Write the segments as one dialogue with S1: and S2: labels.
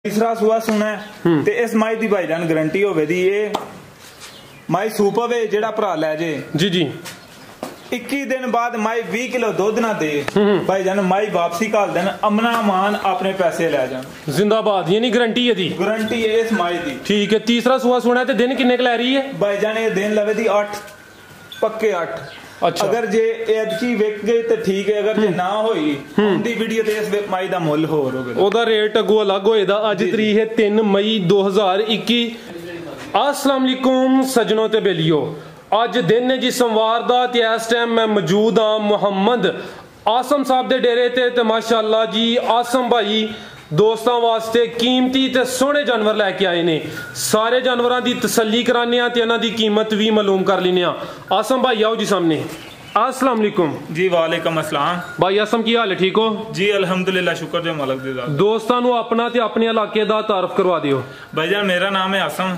S1: तीसरा सुआ सुना है ते इस माई दी भाईजान गारंटी होवे दी ये माई सूप होवे जेड़ा भरा लै जे
S2: जी जी
S1: 21 दिन बाद माई 20 किलो दुध ना दे भाईजान माई वापसी घाल देन अमना मान अपने पैसे ले जान
S2: जिंदाबाद यानी गारंटी है दी
S1: गारंटी है इस माई दी।
S2: ठीक है तीसरा सुआ सुना है ते दिन किन्ने क लै रही है
S1: भाईजान ये दिन लवे दी 8 पक्के 8।
S2: अच्छा
S1: अगर जे एदकी विक गई तो ठीक है अगर जे ना होई उनदी वीडियो ते इस माई दा मुੱਲ ਹੋਰ ਹੋਵੇਗਾ
S2: ਉਹਦਾ ਰੇਟ ਅੱਗੋਂ ਅਲੱਗ ਹੋਏਦਾ। ਅੱਜ ਤਰੀਕ ਹੈ 3 ਮਈ 2021। अस्सलाम वालेकुम सजनों ते बेलियो ਅੱਜ ਦਿਨ ਹੈ ਜੀ सोमवार ਦਾ ਤੇ ਇਸ ਟਾਈਮ ਮੈਂ ਮੌਜੂਦ ਹਾਂ ਮੁਹੰਮਦ ਆਸਮ ਸਾਹਿਬ ਦੇ ਡੇਰੇ ਤੇ ਮਾਸ਼ਾਅੱਲਾ ਜੀ ਆਸਮ ਭਾਈ ਦੋਸਤਾਂ ਵਾਸਤੇ ਕੀਮਤੀ ਤੇ ਸੋਹਣੇ ਜਾਨਵਰ ਲੈ ਕੇ ਆਏ ਨੇ। ਸਾਰੇ ਜਾਨਵਰਾਂ ਦੀ ਤਸੱਲੀ ਕਰਾਨੇ ਆ ਤੇ ਇਹਨਾਂ ਦੀ ਕੀਮਤ ਵੀ ਮਾਲੂਮ ਕਰ ਲੈਨੇ ਆ। ਆਸਮ ਭਾਈ आओ जी सामने। अस्सलाम वालेकुम
S1: जी वालेकुम अस्सलाम
S2: भाई आसम की हाल है ठीक हो
S1: जी अल्हम्दुलिल्लाह शुक्र जो मालिक दी ज़ात।
S2: दोस्तां नू अपना ते अपने इलाके दा तारफ करवा दियो।
S1: भाईजान मेरा नाम है आसम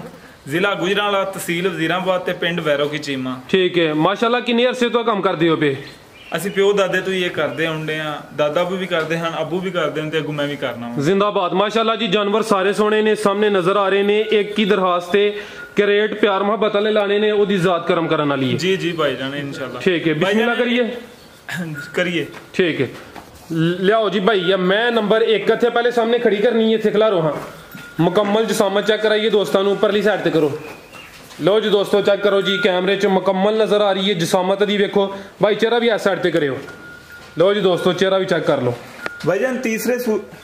S1: जिला गुजरांवाला तहसील वजीराबाद ते पिंड वैरो की चीमा।
S2: ठीक है माशाल्लाह किन्ने अरसे तो काम करदे हो पे
S1: ਅਸੀਂ ਪਿਓ ਦਾਦੇ ਤੋਂ ਇਹ ਕਰਦੇ ਹੁੰਦੇ ਆ ਦਾਦਾ ਵੀ ਕਰਦੇ ਹਨ ਅੱਬੂ ਵੀ ਕਰਦੇ ਨੇ ਤੇ ਅੱਗੋਂ ਮੈਂ ਵੀ ਕਰਨਾ ਵਾ।
S2: जिंदाबाद माशाल्लाह जी जानवर सारे सोने ने सामने नजर आ रहे ने। एक की दरखास्त है कि रेट प्यार मोहब्बत वाले लाने ने ओदी जात करम करन वाली है।
S1: जी जी भाईजान इंशाल्लाह
S2: ठीक है बिस्मिल्लाह करिए
S1: करिए
S2: ठीक है लियाओ जी भाई या मैं नंबर 1 इत्थे पहले सामने खड़ी करनी है इत्थे खिलारो हां मुकम्मल जसामत चेक कराइए दोस्तों नू परली साइड ते करो। लो जी दोस्तों चेक करो जी कैमरे च मुकम्मल नजर आ रही है जसामत दी देखो भाई चेहरा भी इस साइड ते करियो। लो जी दोस्तों चेहरा भी चेक कर लो
S1: भाईजान तीसरे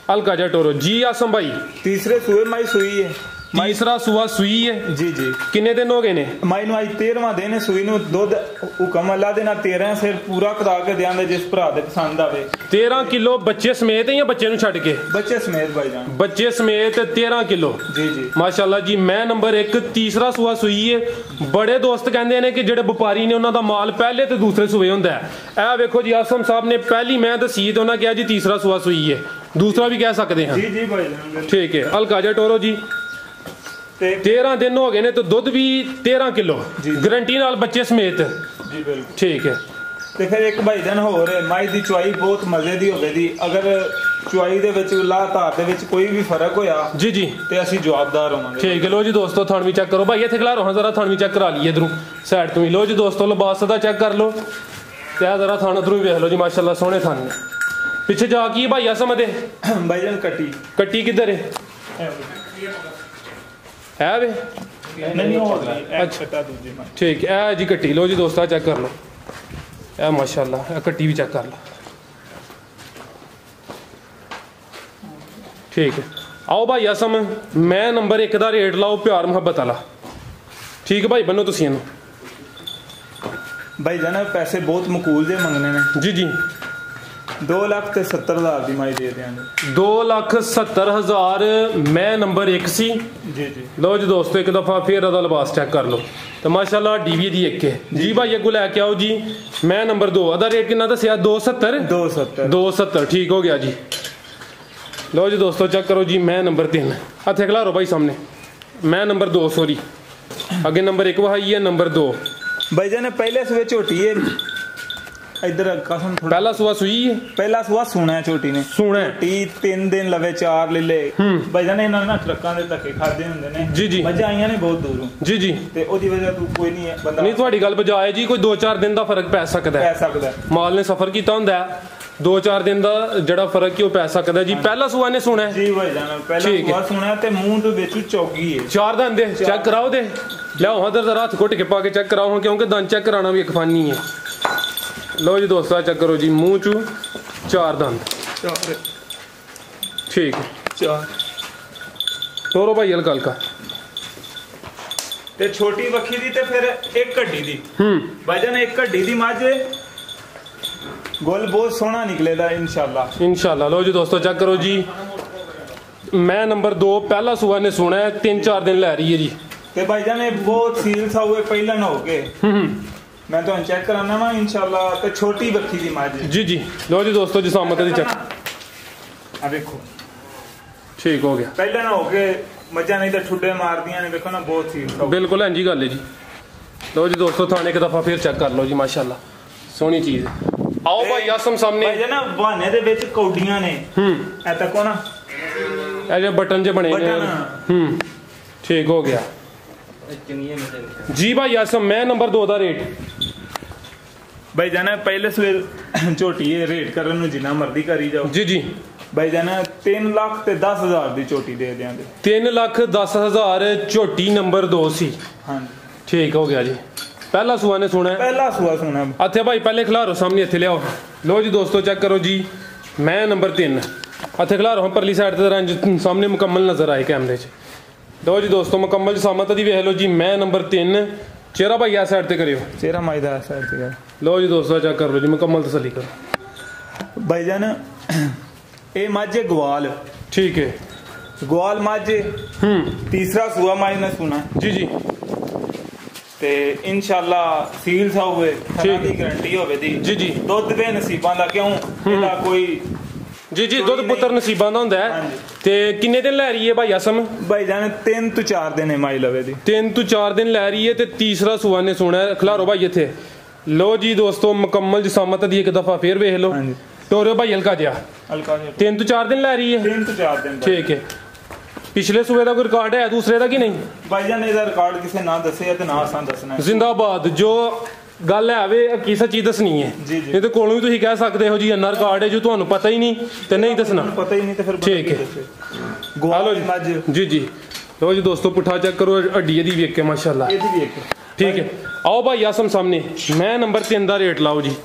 S2: हल्का जा टोरो जी आसम भाई
S1: तीसरे सूए माई सुई है
S2: तीसरा सुआ सुई है
S1: जी जी
S2: किन्ने दिन हो गए ने
S1: माई नु आज 13वां दिन है सुई नु दुध हुकम अल्लाह दे ना 13 सिर पूरा करा के देंदे जिस भरा दे पसंद आवे 13
S2: किलो बच्चे समेत या बच्चे नु छड़ के
S1: बच्चे समेत भाईजान
S2: बच्चे समेत 13 किलो
S1: जी जी
S2: माशाल्लाह जी मैं नंबर 1 तीसरा सुआ सुई है। बड़े दोस्त कहंदे ने कि जेड़े व्यापारी ने उन्हां दा माल पहले ते दूसरे सुए हुंदा है। ए देखो जी आसम साहब ने पहली मैं दसी ते उन्हां कहा जी तीसरा सुआ सुई है दूसरा भी कह सकते हैं
S1: जी जी भाईजान ठीक
S2: है हल्का जा टोरो जी 13 दिन हो गए ने तो दुध भी 13 किलो गारंटी नाल बच्चे समेत
S1: जी बिल्कुल
S2: ठीक है।
S1: ਤੇ ਫਿਰ ਇੱਕ ਭਾਈਜਾਨ ਹੋਰ ਮਾਈ ਦੀ ਚੁਆਈ ਬਹੁਤ ਮਜ਼ੇ ਦੀ ਹੋਵੇ ਦੀ ਅਗਰ ਚੁਆਈ ਦੇ ਵਿੱਚ ਲਾਤਾਰ ਦੇ ਵਿੱਚ ਕੋਈ ਵੀ ਫਰਕ ਹੋਇਆ
S2: जी जी
S1: ਤੇ ਅਸੀਂ ਜਵਾਬਦਾਰ ਹੋਵਾਂਗੇ।
S2: ठीक है लो जी दोस्तों थान भी चेक करो भाई इत्थे खिला रहा जरा थान भी चेक करा लिए इधरों साइड तो ही। लो जी दोस्तों लिबास दा चेक कर लो ते जरा थान उधरों भी देख लो जी माशाल्लाह सोहने थान ने। पीछे जा की भाई आसम दे
S1: भाईजान कट्टी
S2: कट्टी किधर है वे
S1: नहीं हो गई अच्छा दूसरी माई
S2: ठीक है जी कट्टी लो जी दोस्तों चेक कर लो ए माशाल्लाह कट्टी भी चेक कर लो ठीक है। आओ भाई आसम मैं नंबर 1 का रेट लाओ प्यार मुहब्बत वाला ठीक है भाई बनो तुसी
S1: भाई जाना पैसे बहुत मकूल जे मंगने ने जी जी 2,70,000 ਦੀ ਮਾਈ ਦੇ ਦਿਆਂਗੇ
S2: 2,70,000 मैं नंबर 1 सी
S1: जी जी।
S2: लो जी दोस्तों एक दफा फिर अदा लिबास चेक कर लो तो माशाल्लाह डीवी दी एक है जी भाई अगू लैके आओ जी मैं नंबर 2 अदा रेट कितना दसिया 270 ठीक हो गया जी। लो जी दोस्तों चेक करो जी मैं नंबर 3 हथे खिलारो भाई सामने मैं नंबर 2 सॉरी अगे नंबर 1 वहाई है नंबर 2
S1: भाई जाने पहले सुबह छोटी है इधर कसम
S2: पहला सुआ सुई है
S1: पहला सुआ सुना है छोटी ने
S2: सुना है
S1: 3 दिन लवे 4 ले ले भाई जाने इन्हां ना ट्रਕਾਂ ਦੇ ਧੱਕੇ ਖਾਦੇ ਹੁੰਦੇ ਨੇ
S2: जी जी
S1: ਮੱਝਾਂ ਆਈਆਂ ਨੇ ਬਹੁਤ ਦੂਰੋਂ
S2: जी जी
S1: ਤੇ ਉਹਦੀ ਵਜ੍ਹਾ ਤੋਂ ਕੋਈ ਨਹੀਂ ਹੈ ਬੰਦਾ
S2: ਨਹੀਂ ਤੁਹਾਡੀ ਗੱਲ ਬਜਾਏ ਜੀ ਕੋਈ 2-4 ਦਿਨ ਦਾ ਫਰਕ ਪੈ ਸਕਦਾ ਹੈ ਮਾਲ ਨੇ ਸਫਰ ਕੀਤਾ ਹੁੰਦਾ ਹੈ 2-4 ਦਿਨ ਦਾ ਜਿਹੜਾ ਫਰਕ ਹੈ ਉਹ ਪੈ ਸਕਦਾ ਜੀ। ਪਹਿਲਾ ਸੁਆ ਨੇ ਸੁਣਾ
S1: ਜੀ ਭਾਈ ਜਾਨ ਪਹਿਲਾ ਸੁਆ ਸੁਣਾ ਤੇ ਮੂੰਹ ਦੇ ਵਿੱਚ ਚੌਗੀ ਹੈ 4
S2: ਦੰਦ ਦੇ ਚੈੱਕ ਕਰਾਓ ਦੇ ਲਿਆਓ ਹਦਰ ਜ਼ਰਾ ਹੱਥ ਘੁੱਟ ਕੇ ਪਾ ਕੇ ਚੈੱਕ ਕਰਾਓ ਕਿਉਂਕਿ ਦੰਦ ਚੈੱਕ ਕਰਾਉਣਾ ਵੀ ਇੱਕ ਫਾਨੀ ਹੈ। लो जी दोस्तों चेक करो जी मुंह चू 4 दंद ठीक है
S1: 4
S2: तोरो भाई हल्का हल्का
S1: ते छोटी वक्खी दी ते फिर एक हड्डी दी भाईजान एक हड्डी दी मझ गोल बहुत सोहना निकलेगा इंशाल्लाह।
S2: लो जी दोस्तों चेक करो जी मैं नंबर 2 पहला सुआ ने सुना है 3-4 दिन लै रही है जी
S1: ते भाईजान बहुत सील सा हुए पहला ना हो के मैं तो चेक कराना वा इंशाल्लाह ते छोटी बक्खी दी मां
S2: जी जी। लो जी दोस्तों जसामत दी चेक आ
S1: देखो
S2: ठीक हो गया
S1: पहले ना हो के मजा नहीं तो ठुड्डे मार दियां ने देखो ना बहुत सील
S2: बिल्कुल हां जी गल है जी। लो जी दोस्तों थाने एक दफा फिर चेक कर लो जी माशाल्लाह सोहनी चीज है। आओ भाई आसम सामने
S1: भाई ना बहाने दे विच कौडियां ने ए तको ना
S2: ਇਹ ਜੇ ਬਟਨ ਜੇ ਬਣੇ ਨੇ ਠੀਕ ਹੋ ਗਿਆ जी भाई आसम। मैं नंबर 2 ਦਾ ਰੇਟ
S1: भाई जाना पहले सवेर झोटी रेट करन ਨੂੰ ਜਿੰਨਾ ਮਰਜ਼ੀ ਕਰੀ ਜਾਓ
S2: जी जी
S1: भाई जाना 3,10,000 ਦੀ ਝੋਟੀ ਦੇ ਦਿਆਂਗੇ।
S2: 3,10,000 ਝੋਟੀ ਨੰਬਰ 2 ਸੀ।
S1: हाँ
S2: ठीक हो गया जी। पहला सुआ ने सुना है,
S1: पहला सुआ सुना है।
S2: अच्छा भाई पहले खिलारो सामने इत्थे लियाओ। लो जी दोस्तों चेक करो जी। मैं नंबर 3 इत्थे खिलारो हम परली साइड ते रंज सामने मुकम्मल नजर आए कैमरे च। लो जी दोस्तों मुकम्मल सामत दी वेख लो जी। मैं नंबर 3 चेहरा भाई इस साइड ते करियो।
S1: चेहरा माइदा साइड ते कर।
S2: लो जी दोस्तों चेक कर लो जी मुकम्मल तसल्ली करो।
S1: भाईजान ए माझे ग्वाल
S2: ठीक है
S1: ग्वाल माझे तीसरा सुआ माई ने सुना
S2: जी जी
S1: ਤੇ ਇਨਸ਼ਾਅੱਲਾ ਸੀਲ ਸਾ ਹੋਵੇ
S2: ਠੀਕ
S1: ਦੀ ਗਾਰੰਟੀ ਹੋਵੇ ਦੀ
S2: ਜੀ ਜੀ
S1: ਦੁੱਧ ਦੇ ਨਸੀਬਾਂ ਦਾ ਕਿਉਂ ਇਹਦਾ ਕੋਈ
S2: ਜੀ ਜੀ ਦੁੱਧ ਪੁੱਤਰ ਨਸੀਬਾਂ ਦਾ ਹੁੰਦਾ ਹੈ। ਤੇ ਕਿੰਨੇ ਦਿਨ ਲੈ ਰਹੀ ਹੈ ਭਾਈ ਆਸਮ?
S1: ਭਾਈ ਜਾਨ 3 ਤੋਂ 4 ਦਿਨ ਹੈ ਮਾਈ ਲਵੇ ਦੀ
S2: 3 ਤੋਂ 4 ਦਿਨ ਲੈ ਰਹੀ ਹੈ ਤੇ ਤੀਸਰਾ ਸੁਆ ਨੇ ਸੁਣਾ ਖਿਲਾਰੋ ਭਾਈ ਇੱਥੇ। ਲੋ ਜੀ ਦੋਸਤੋ ਮੁਕੰਮਲ ਜਸਾਮਤ ਦੀ ਇੱਕ ਦਫਾ ਫੇਰ ਵੇਖ ਲਓ। ਟੋਰਿਓ ਭਾਈ ਹਲਕਾ ਜਿਹਾ 3 ਤੋਂ 4 ਦਿਨ ਲੈ ਰਹੀ ਹੈ।
S1: 3 ਤੋਂ 4 ਦਿਨ
S2: ਠੀਕ ਹੈ। ਪਿਛਲੇ ਸੂਏ ਦਾ ਕੋਈ ਰਿਕਾਰਡ ਹੈ ਦੂਸਰੇ ਦਾ ਕਿ ਨਹੀਂ?
S1: ਭਾਈਜਾਨ ਇਹਦਾ ਰਿਕਾਰਡ ਕਿਸੇ ਨਾ ਦੱਸਿਆ ਤੇ ਨਾ ਆਸਾਂ ਦੱਸਣਾ।
S2: ਜ਼ਿੰਦਾਬਾਦ। ਜੋ ਗੱਲ ਹੈ ਵੇ ਕੀ ਸੱਚੀ ਦੱਸਣੀ ਹੈ। ਇਹ ਤੇ ਕੋਲੋਂ ਵੀ ਤੁਸੀਂ ਕਹਿ ਸਕਦੇ ਹੋ ਜੀ ਇੰਨਾ ਰਿਕਾਰਡ ਹੈ ਜੋ ਤੁਹਾਨੂੰ ਪਤਾ ਹੀ ਨਹੀਂ ਤੇ ਨਹੀਂ ਦੱਸਣਾ।
S1: ਪਤਾ ਹੀ ਨਹੀਂ ਤੇ ਫਿਰ
S2: ਠੀਕ ਹੈ।
S1: ਗੋਲੋ
S2: ਜੀ ਜੀ। ਲੋ ਜੀ ਦੋਸਤੋ ਪੁੱਠਾ ਚੈੱਕ ਕਰੋ ਹੱਡੀ ਇਹਦੀ ਵੇਖ ਕੇ ਮਾਸ਼ਾਅੱਲਾ।
S1: ਇਹਦੀ ਵੇਖ ਕੇ
S2: ਠੀਕ ਹੈ। ਆਓ ਭਾਈ ਆਸਮ ਸਾਹਮਣੇ। ਮੈਂ ਨੰਬਰ 3 ਦਾ ਰੇਟ ਲਾਓ ਜੀ।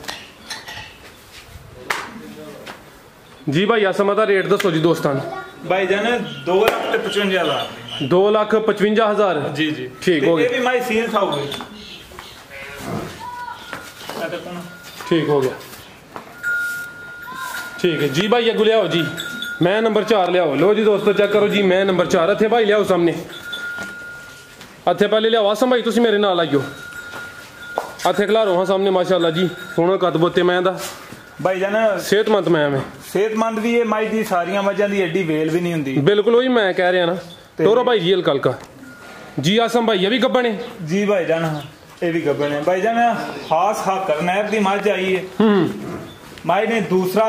S2: ਜੀ ਭਾਈ ਆਸਮ ਦਾ ਰੇਟ ਦੱਸੋ ਜੀ ਦੋਸਤਾਂ ਨੂੰ।
S1: भाईजान 2,55,000
S2: 2,55,000
S1: जी जी
S2: ठीक हो गया।
S1: ये भी माई सील था हो गई
S2: ठीक हो गया। ठीक है जी भाई अगू लियाओ जी। मैं नंबर 4 लियाओ। लो जी दोस्तों चेक करो जी। मैं नंबर 4 इत्थे भाई लियाओ सामने। इत्थे पहले लियाओ आसम भाई तुसीं मेरे नाल आइयो। इत्थे खिलारो हाँ सामने माशाअल्लाह जी सोहना कद बोते मैं दा
S1: भाईजान
S2: सेहतमंद मैं
S1: सेहतमंद भी है माई दी सारियां मझां दी एडी वेल भी नहीं हुंदी।
S2: बिल्कुल वही मैं कह रहा ना। टोरो भाई जी हल्का हल्का जी। आसम भाई ये भी गब्बन है
S1: जी भाईजान। ये भी गब्बन है भाईजान। खास हक करनैर दी मझ आई है माई ने दूसरा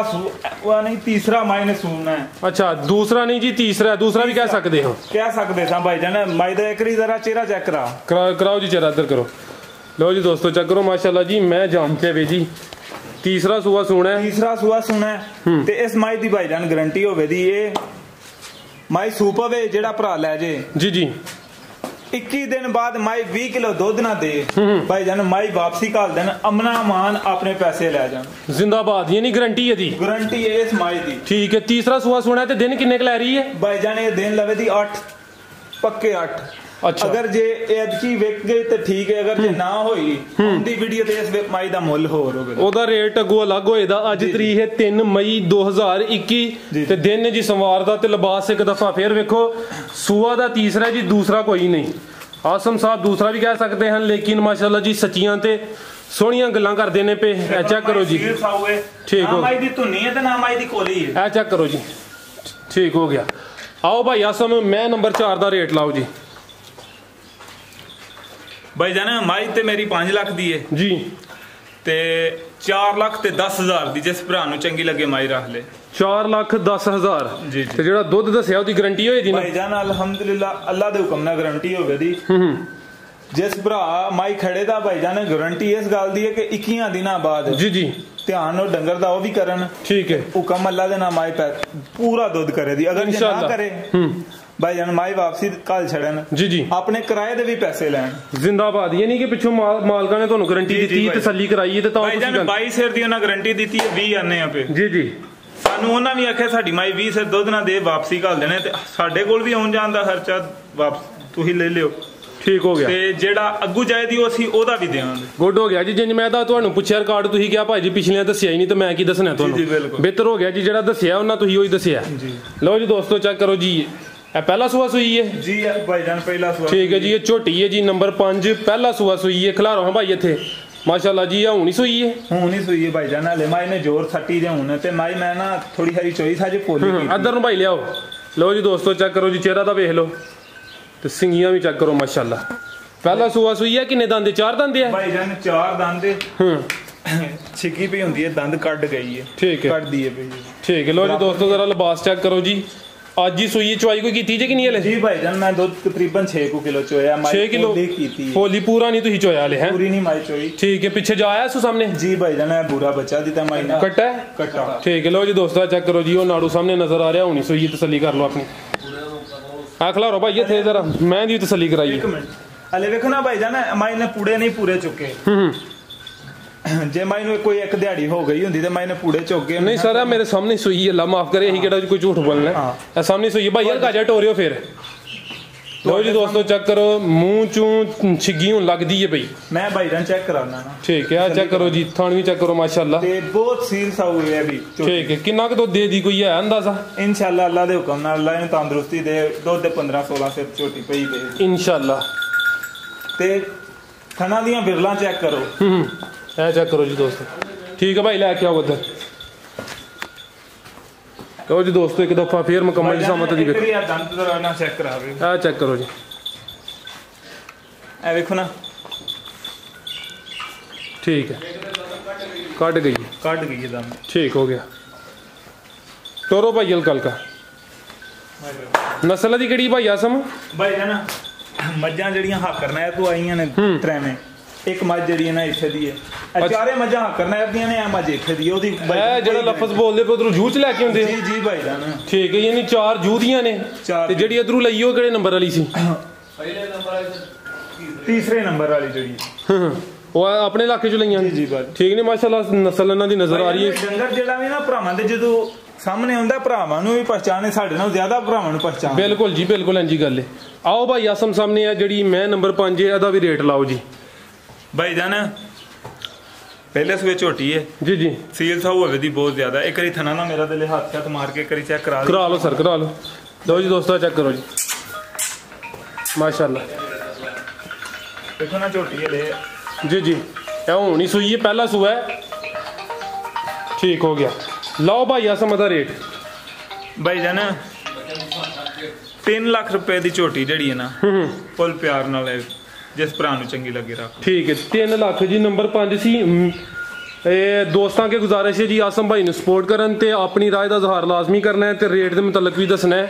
S1: नहीं तीसरा माई ने सूना है।
S2: अच्छा दूसरा नहीं जी तीसरा। दूसरा भी कह सकते हो
S1: कह सकते सा भाईजान। माई दा एक जरा चेहरा चेक
S2: कराओ जी। चेहरा इधर करो। लो जी दोस्तों चेक करो माशाल्लाह जी। मैं जानते वे जी तीसरा सुआ सुना है।
S1: तीसरा सुआ सुना है ते इस माई दी भाईजान गारंटी होवे दी ये माई सूप होवे जेड़ा भरा ले जे
S2: जी जी
S1: 21 दिन बाद माई 20 किलो दुध ना दे भाईजान माई वापसी काल देन अमना मान अपने पैसे ले जान।
S2: जिंदाबाद। यानी गारंटी है दी
S1: गारंटी है इस माई दी।
S2: ठीक है। तीसरा सुआ सुना है ते दिन किन्ने क लै रही है
S1: भाईजान? ये दिन लवे दी 8 पक्के 8।
S2: अच्छा
S1: अगर जे एदकी विक गई तो ठीक है अगर जे ना होई उनदी वीडियो ते इस माई दा मुੱਲ ਹੋਰ ਹੋਵੇ।
S2: ਉਹਦਾ ਰੇਟ ਅੱਗੋਂ ਅਲੱਗ ਹੋਏਦਾ। ਅੱਜ ਤਰੀਕ ਹੈ 3 ਮਈ 2021 ਤੇ ਦਿਨ ਜੀ ਸੋਮਵਾਰ ਦਾ ਤੇ ਲਿਬਾਸ ਇੱਕ ਦਫਾ ਫੇਰ ਵੇਖੋ। ਸੂਆ ਦਾ ਤੀਸਰਾ ਜੀ ਦੂਸਰਾ ਕੋਈ ਨਹੀਂ। ਆਸਮ ਸਾਹਿਬ ਦੂਸਰਾ ਵੀ ਕਹਿ ਸਕਦੇ ਹਨ ਲੇਕਿਨ ਮਾਸ਼ਾਅੱਲਾ ਜੀ ਸੱਚੀਆਂ ਤੇ ਸੋਹਣੀਆਂ ਗੱਲਾਂ ਕਰਦੇ ਨੇ ਪੇ। ਇਹ ਚੈੱਕ ਕਰੋ ਜੀ। ਠੀਕ ਹੋ
S1: ਮਾਈ ਦੀ ਧੁੰਨੀ ਹੈ ਤੇ ਨਾ ਮਾਈ ਦੀ ਕੋਲੀ ਹੈ।
S2: ਇਹ ਚੈੱਕ ਕਰੋ ਜੀ। ਠੀਕ ਹੋ ਗਿਆ। ਆਓ ਭਾਈ ਆਸਮ ਮੈਂ ਨੰਬਰ 4 ਦਾ ਰੇਟ ਲਾਓ ਜੀ।
S1: भाईजान माई ते मेरी 5 लाख दी है
S2: जी
S1: ते 4 लाख ते 10,000 दी जिस भरा नु चंगी लगे माई रख ले।
S2: 4,10,000
S1: जी
S2: ते जेड़ा दुध दस्या ओदी गारंटी होई दी ना
S1: भाईजान? अल्हम्दुलिल्लाह अल्लाह दे हुक्म नाल गारंटी होवे दी। जिस भरा माई खड़े दा भाईजान गारंटी इस गल दी है कि 21 दिनां बाद
S2: जी जी
S1: ध्यान और डंगर दा वो भी करन।
S2: ठीक है।
S1: हुक्म अल्लाह दे नाम माई पूरा दुध करे दी। अगर जे ना करे भाईजान माई वापसी कल छड़न
S2: जी जी
S1: अपने किराए दे भी पैसे लैन।
S2: जिंदाबाद। यानी कि पिछों मालका ने ਤੁਹਾਨੂੰ ਗਾਰੰਟੀ ਦਿੱਤੀ ਤਸੱਲੀ ਕਰਾਈ ਤੇ ਤਾਂ
S1: ਭਾਈਜਾਨ 22 ਸਿਰ ਦੀ ਉਹਨਾਂ ਗਾਰੰਟੀ ਦਿੱਤੀ ਹੈ 20 ਆਨੇ ਆ ਪੇ
S2: ਜੀ ਜੀ।
S1: ਸਾਨੂੰ ਉਹਨਾਂ ਵੀ ਆਖਿਆ ਸਾਡੀ ਮਾਈ 20 ਸਿਰ ਦੁੱਧ ਨਾ ਦੇ ਵਾਪਸੀ ਘੱਲ ਦੇਣੇ ਤੇ ਸਾਡੇ ਕੋਲ ਵੀ ਆਉਣ ਜਾਣ ਦਾ ਖਰਚਾ ਵਾਪਸ ਤੁਸੀਂ ਲੈ ਲਿਓ।
S2: ਠੀਕ ਹੋ ਗਿਆ।
S1: ਤੇ ਜਿਹੜਾ ਅੱਗੂ ਜਾਇਦੀ ਉਹ ਅਸੀਂ ਉਹਦਾ ਵੀ ਦੇਵਾਂਗੇ।
S2: ਗੁੱਡ ਹੋ ਗਿਆ ਜੀ। ਜਿੰਜ ਮੈਂ ਤਾਂ ਤੁਹਾਨੂੰ ਪੁੱਛਿਆ ਰਿਕਾਰਡ ਤੁਸੀਂ ਕਿਹਾ ਭਾਈ ਜੀ ਪਿਛਲੀਆਂ ਦੱਸਿਆ ਹੀ ਨਹੀਂ ਤੇ ਮੈਂ ਕੀ ਦੱਸਣਾ ਤੁਹਾਨੂੰ।
S1: ਜੀ ਬਿਲਕੁਲ
S2: ਬਿਹਤਰ ਹੋ ਗਿਆ ਜੀ। ਜਿਹੜਾ ਦੱਸਿਆ ਉਹਨਾਂ ਤੁਸੀਂ ਉਹੀ ਦੱਸਿਆ।
S1: ਜੀ ਲਓ
S2: ਜੀ ਦੋਸਤੋ ਚੈੱਕ ਕਰੋ ਜੀ। ਇਹ ਪਹਿਲਾ ਸੂਆ ਸੂਈ ਹੈ
S1: ਜੀ ਭਾਈਜਾਨ ਪਹਿਲਾ ਸੂਆ।
S2: ਠੀਕ ਹੈ ਜੀ। ਇਹ ਝੋਟੀ ਹੈ ਜੀ ਨੰਬਰ 5 ਪਹਿਲਾ ਸੂਆ ਸੂਈ ਹੈ। ਖਿਲਾਰੋ ਹਾਂ ਭਾਈ ਇੱਥੇ ਮਾਸ਼ਾਅੱਲਾ ਜੀ। ਆ ਹੁਣੀ ਸੂਈ ਹੈ?
S1: ਹੁਣੀ ਸੂਈ ਹੈ ਭਾਈਜਾਨ। ਹਲੇ ਮਾਈ ਨੇ ਜ਼ੋਰ ਸੱਟੀ ਦੇ ਹੁਣ ਤੇ ਮਾਈ ਮੈਂ ਨਾ ਥੋੜੀ ਹਰੀ ਚੋਈ ਸਾਜੇ ਪੋਲੀ
S2: ਇੱਧਰ ਨੂੰ ਭਾਈ ਲਿਆਓ। ਲਓ ਜੀ ਦੋਸਤੋ ਚੈੱਕ ਕਰੋ ਜੀ। ਚਿਹਰਾ ਦਾ ਵੇਖ ਲਓ ਤੇ ਸਿੰਗੀਆਂ ਵੀ ਚੈੱਕ ਕਰੋ ਮਾਸ਼ਾਅੱਲਾ। ਪਹਿਲਾ ਸੂਆ ਸੂਈ ਹੈ। ਕਿੰਨੇ ਦੰਦ? 4 ਦੰਦ ਹੈ
S1: ਭਾਈਜਾਨ। 4 ਦੰਦ ਛਿੱਕੀ ਪਈ ਹੁੰਦੀ ਹੈ ਦੰਦ ਕੱਢ ਗਈ ਹੈ।
S2: ਠੀਕ ਹੈ।
S1: ਕੱਢਦੀ ਹੈ ਪਈ।
S2: ਠੀਕ ਹੈ। ਲਓ ਜੀ ਦੋਸਤੋ ਜ਼ਰਾ ਲਿਬਾਸ ਚੈੱਕ ਕਰੋ ਜੀ। ਅੱਜ ਹੀ ਸੂਈ ਚਵਾਈ ਕੋਈ ਕੀਤੀ ਜੇ ਕਿ ਨਹੀਂ ਹਲੇ?
S1: ਜੀ ਭਾਈजान मैं दूध तकरीबन 6 किलो चोया
S2: 6 किलो
S1: की
S2: होली पूरा नहीं तुसी चोया हले है?
S1: पूरी नहीं माई चोई।
S2: ठीक है, पीछे जो आया सु सामने?
S1: जी भाईजान है बुरा बच्चा दिता माई ने
S2: कट्टा है?
S1: कट्टा।
S2: ठीक है, लो जी दोस्तों चेक करो जी, वो नाड़ू सामने नजर आ रहा होनी सही, तसल्ली कर लो अपनी। हाँ खिलारो भाई थे जरा, मैं दी तसल्ली कराई।
S1: एक मिनट हले देखो ना भाईजान माई ने पूरे नहीं पूरे चुके। जे माई ने कोई एक दिहाड़ी हो गई होंदी ते माई ने पूरे चुके
S2: नहीं सर मेरे सामने सोई अल्लाह माफ करे, यही केड़ा कोई झूठ बोलना है, सामने सोई भाई यार काजा टोरियो फिर। लो जी दोस्तों चेक करो, मुंह चू छिगी हुन लगदी है भाई।
S1: मैं भाईजान चेक कराना ना। ठीक
S2: है, चेक करो जी, थान भी चेक करो माशाल्लाह,
S1: ते बहुत सील सा हुए अभी।
S2: ठीक है, कितना क दूध दे दी कोई है अंदाजा? इंशाल्लाह
S1: अल्लाह दे हुक्म नाल अल्लाह ने तंदुरुस्ती दे, दूध दे 15-16 से छोटी पई दे इंशाल्लाह। ते थना दियां बिरला चेक करो।
S2: चेक करो जी दोस्तों। ठीक है भाई, लैके आओ उधर। लो जी दोस्तों एक दफा फिर मुकम्मल जिसामत दी
S1: चेक करावे।
S2: चेक करो जी,
S1: ए देखो ना।
S2: ठीक है, कट गई
S1: है दम।
S2: ठीक हो गया। टोरो भाई हल्का हल्का। नस्ल दी केड़ी भाई आसम?
S1: भाई जान मज्जां जड़ियां हाकर नहर तो आईयां ने त्रेवें, एक मज जड़ी है ना इत्थे दी है, चारे मज्जां हाकर नहर दियां ने, मज इत्थे दी ओदी
S2: जेड़ा लफज बोलदे पे उधरों जूह च लेके आंदे।
S1: जी जी भाई जान।
S2: ठीक है, यानी 4 जूह दियां ने ते जेड़ी इधरों लई ओ केड़े नंबर वाली सी?
S1: पहले नंबर तीसरे नंबर वाली जड़ी
S2: वो अपने इलाके चो लईयां।
S1: जी जी।
S2: ठीक ने माशाल्लाह, नस्ल इन्हां दी नजर आ रही है।
S1: डंगर जेड़ा भी ना भरावां दे जदों सामने आंदा भरावां नूं भी पहचाने, साडे नाल ज्यादा भरावां नूं पहचान।
S2: बिल्कुल जी बिल्कुल, इंजी गल है। आओ भाई आसम सामने है जेड़ी मैं नंबर 5 है, एदा भी रेट लाओ जी।
S1: भाई जान पहले सुबह झोटी है
S2: जी जी,
S1: सील सा हुए दी बहुत ज्यादा। एक बारी थना ना मेरा दिल हाथ मार के करी चेक करा
S2: लो सर, करा लो। लो जी दोस्तों चेक करो जी, माशाल्लाह
S1: देखो ना झोटी है ले। जी
S2: जी, होनी सुई है, पहला सुआ है। ठीक हो गया। लाओ भाई आसम दा रेट।
S1: भाई जान 3 लाख रुपए दी झोटी जड़ी है ना, फुल प्यार नाल है, जिस भरा नूं चंगी लगे रख।
S2: ठीक है, 3 लाख जी, नंबर 5 सी। दोस्तों के गुजारिश है जी आसम भाई ने सपोर्ट करन ते अपनी राय का इजहार लाजमी करना है, ते रेट के मुतलक भी दसना है।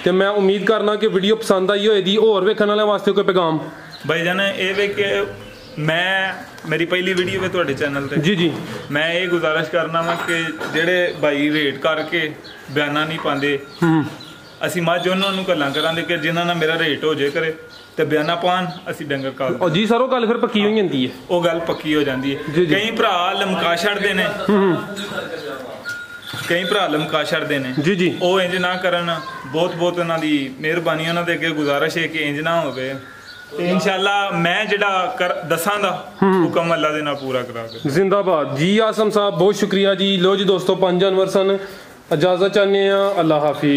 S2: ते मैं उम्मीद करना कि वीडियो पसंद आई होएगी। होर वेखण वाले वास्ते कोई पैगाम?
S1: भाई जान ये वे कि मैं मेरी पहली वीडियो है तुहाडे चैनल ते।
S2: जी जी, मैं
S1: ये गुजारिश करना वा कि जेड़े भाई रेट करके बयाना नहीं पाते, ਅਸੀਂ ਮੱਝ ਉਹਨਾਂ ਨੂੰ ਗੱਲਾਂ ਕਰਾਂਗੇ ਕਿ ਜਿਨ੍ਹਾਂ ਨਾਲ ਮੇਰਾ ਰੇਟ ਹੋ ਜੇ ਕਰੇ ਤੇ ਬਿਆਨਾ ਪਾਣ, ਅਸੀਂ ਡੰਗਰ ਕਾਲ।
S2: ਉਹ ਜੀ ਸਰ ਉਹ ਗੱਲ ਫਿਰ ਪੱਕੀ ਹੋ ਜਾਂਦੀ ਹੈ,
S1: ਉਹ ਗੱਲ ਪੱਕੀ ਹੋ ਜਾਂਦੀ ਹੈ। ਕਈ ਭਰਾ ਲਮਕਾ ਛੱਡਦੇ ਨੇ, ਕਈ ਭਰਾ ਲਮਕਾ ਛੱਡਦੇ ਨੇ।
S2: ਜੀ ਜੀ,
S1: ਉਹ ਇੰਜ ਨਾ ਕਰਨ। ਬਹੁਤ ਬਹੁਤ ਉਹਨਾਂ ਦੀ ਮਿਹਰਬਾਨੀ, ਉਹਨਾਂ ਦੇ ਅੱਗੇ ਗੁਜ਼ਾਰਿਸ਼ ਹੈ ਕਿ ਇੰਜ ਨਾ ਹੋਵੇ। ਤੇ ਇਨਸ਼ਾਅੱਲਾ ਮੈਂ ਜਿਹੜਾ ਦਸਾਂ ਦਾ ਹੁਕਮ ਅੱਲਾ ਦੇ ਨਾਲ ਪੂਰਾ ਕਰਾ ਕੇ।
S2: ਜ਼ਿੰਦਾਬਾਦ ਜੀ ਆਸਮ ਸਾਹਿਬ, ਬਹੁਤ ਸ਼ੁਕਰੀਆ ਜੀ। ਲੋ ਜੀ ਦੋਸਤੋ 5 ਜਾਨਵਰ ਸਨ, ਇਜਾਜ਼ਤ ਚਾਹੁੰਦੇ ਆ, ਅੱਲਾ ਹਾਫਿਜ਼।